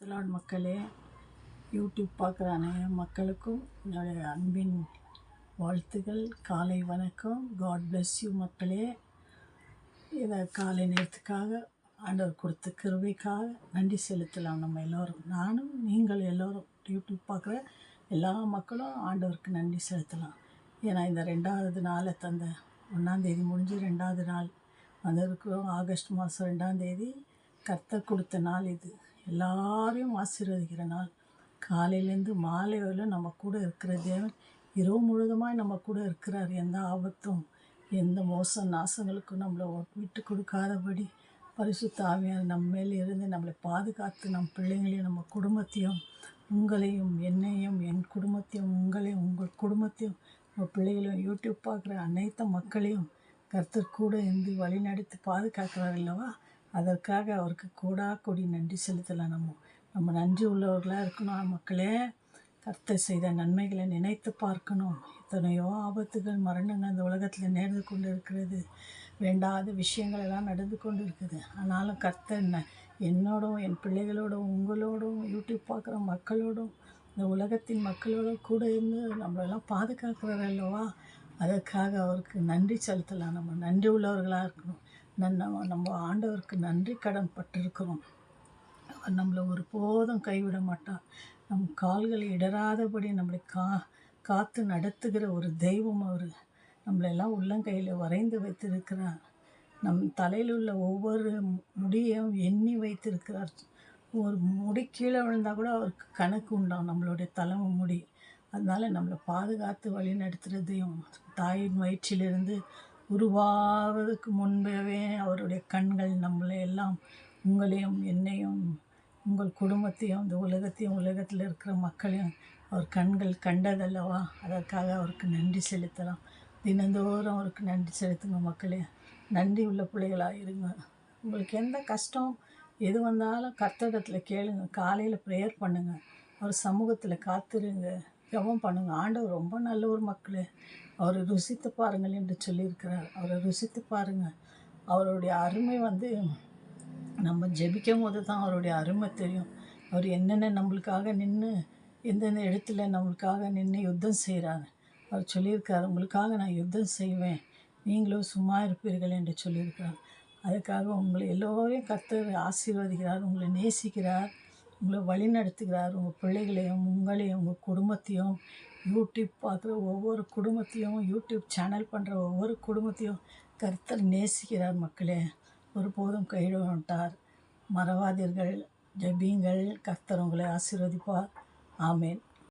Lord மக்களே, YouTube பார்க்குறான மக்களுக்கும் என்னுடைய அன்பின் வாழ்த்துக்கள். காலை வணக்கம். காட் bless யூ மக்களே. இதை காலை நேரத்துக்காக ஆண்டவர் கொடுத்த கிருபைக்காக நன்றி செலுத்தலாம். நம்ம எல்லோரும், நானும் நீங்கள் எல்லோரும், யூடியூப் பார்க்குற எல்லா மக்களும் ஆண்டவருக்கு நன்றி செலுத்தலாம். ஏன்னா இந்த 2வது நாளை தந்த 1ஆம் தேதி முடிஞ்சு 2வது நாள் வந்திருக்கிறோம். ஆகஸ்ட் மாதம் 2ஆம் தேதி கர்த்தர் கொடுத்த நாள் இது. எல்லாரையும் ஆசீர்வதிக்கிற நாள். காலையிலேருந்து மாலை வரையிலும் நம்ம கூட இருக்கிற தேவன் இரவு முழுதுமாய் நம்ம கூட இருக்கிறார். எந்த ஆபத்தும் எந்த மோச நாசங்களுக்கும் நம்மளை விட்டு கொடுக்காதபடி பரிசுத்த ஆவியார் நம்ம மேல் இருந்து நம்மளை பாதுகாத்து நம் பிள்ளைங்களையும் நம்ம குடும்பத்தையும் உங்களையும் என்னையும் என் குடும்பத்தையும் உங்களையும் உங்கள் குடும்பத்தையும் உங்கள் பிள்ளைகளையும் யூடியூப் பார்க்குற அனைத்து மக்களையும் கர்த்தர் கூட இருந்து வழி நடத்தி பாதுகாக்கிறார் அல்லவா? அதற்காக அவருக்கு கொடி நன்றி செலுத்தலாம். நம்ம நன்றி உள்ளவர்களாக இருக்கணும். மக்களே, கர்த்தர் செய்த நன்மைகளை நினைத்து பார்க்கணும். எத்தனையோ ஆபத்துகள் மரணங்கள் இந்த உலகத்தில் நேர்ந்து கொண்டு இருக்கிறது. வேண்டாத விஷயங்கள் எல்லாம் நடந்து கொண்டு இருக்குது. ஆனாலும் கர்த்தர் என்னோடும் என் பிள்ளைகளோடும் உங்களோடும் யூடியூப் பார்க்குற மக்களோடும் இந்த உலகத்தின் மக்களோடும் கூட இருந்து நம்மளெல்லாம் பாதுகாக்கிறார் அல்லவா? அதற்காக அவருக்கு நன்றி செலுத்தலாம். நம்ம நன்றி உள்ளவர்களாக இருக்கணும். நம்ம ஆண்டவருக்கு நன்றி கடன் பட்டிருக்கிறோம். அவர் நம்மளை ஒருபோதும் கைவிட மாட்டார். நம் கால்களை இடராதபடி நம்மளை காத்து நடத்துகிற ஒரு தெய்வம் அவர். நம்மளெல்லாம் உள்ளங்கையில் வரைந்து வைத்திருக்கிறார். நம் தலையில் உள்ள ஒவ்வொரு முடியையும் எண்ணி வைத்திருக்கிறார். ஒரு முடி கீழே விழுந்தால் கூட அவருக்கு கணக்கு உண்டாம், நம்மளுடைய தலைமை முடி. அதனால் நம்மளை பாதுகாத்து வழி நடத்துகிறதையும் தாயின் வயிற்றிலிருந்து உருவாவதுக்கு முன்பே அவருடைய கண்கள் நம்மளை எல்லாம் உங்களையும் என்னையும் உங்கள் குடும்பத்தையும் இந்த உலகத்தையும் உலகத்தில் இருக்கிற மக்களையும் அவர் கண்கள் கண்டதல்லவா? அதற்காக அவருக்கு நன்றி செலுத்தலாம். தினந்தோறும் அவருக்கு நன்றி செலுத்துங்க மக்களே. நன்றி உள்ள பிள்ளைகளாக இருங்க. உங்களுக்கு எந்த கஷ்டம் எது வந்தாலும் கர்த்தரிடத்தில் கேளுங்க. காலையில் ப்ரேயர் பண்ணுங்கள். அவர் சமூகத்தில் காத்திருங்க. ஜெபம் பண்ணுங்கள். ஆண்டவர் ரொம்ப நல்ல ஒரு மக்களே. அவரை ருசித்து பாருங்கள் என்று சொல்லியிருக்கிறார். அவரை ருசித்து பாருங்கள். அவருடைய அருமை நம்ம ஜெபிக்கும் போது தான் அவருடைய அருமை தெரியும். அவர் என்னென்ன நம்மளுக்காக நின்று எந்தெந்த இடத்துல நம்மளுக்காக நின்று யுத்தம் செய்கிறாங்க. அவர் சொல்லியிருக்கார், உங்களுக்காக நான் யுத்தம் செய்வேன், நீங்களும் சும்மா இருப்பீர்கள் என்று சொல்லியிருக்கிறார். அதுக்காக உங்களை எல்லோரையும் கர்த்தர் ஆசீர்வதிக்கிறார். உங்களை நேசிக்கிறார், உங்களை வழி நடத்துகிறார். உங்கள் பிள்ளைகளையும் உங்களையும் உங்கள் குடும்பத்தையும் யூடியூப் பார்க்குற ஒவ்வொரு குடும்பத்தையும் யூடியூப் சேனல் பண்ணுற ஒவ்வொரு குடும்பத்தையும் கர்த்தர் நேசிக்கிறார் மக்களே. ஒருபோதும் கைவிட மாட்டார். மறவாதீர்கள், ஜெபியுங்கள். கர்த்தர் உங்களை ஆசீர்வதிப்பார். ஆமேன்.